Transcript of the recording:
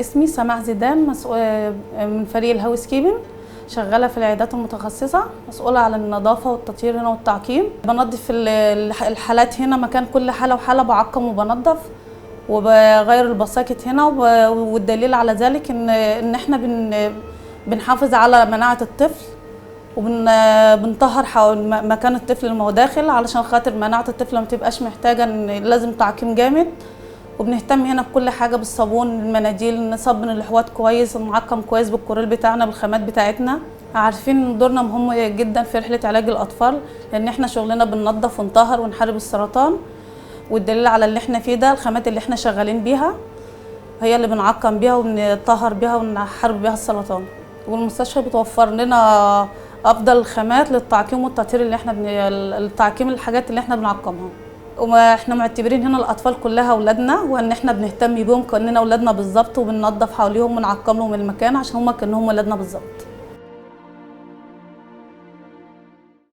اسمي سماح زيدان، من فريق الهاوس كيبنج، شغاله في العيادات المتخصصه، مسؤوله على النظافه والتطهير هنا والتعقيم. بنظف الحالات هنا، مكان كل حاله وحاله بعقم وبنظف وبغير البساكت هنا. والدليل على ذلك ان احنا بنحافظ على مناعه الطفل، وبنطهر حول مكان الطفل المداخل علشان خاطر مناعه الطفل ما تبقاش محتاجه ان لازم تعقيم جامد. وبنهتم هنا بكل حاجه، بالصابون، المناديل، نصبن الحواض كويس، نعقم كويس بالكوريل بتاعنا بالخامات بتاعتنا. عارفين ان دورنا مهم جدا في رحله علاج الاطفال، لان احنا شغلنا بننظف ونطهر ونحارب السرطان. والدليل على اللي احنا فيه ده الخامات اللي احنا شغالين بيها، هي اللي بنعقم بيها وبنطهر بيها ونحارب بيها السرطان. والمستشفى بتوفر لنا افضل الخامات للتعقيم والتطهير اللي احنا التعقيم الحاجات اللي احنا بنعقمها. واحنا معتبرين هنا الاطفال كلها اولادنا، وان احنا بنهتم بيهم كاننا اولادنا بالظبط، وبننظف حواليهم ونعقم لهم المكان عشان هم كانهم ولادنا بالظبط.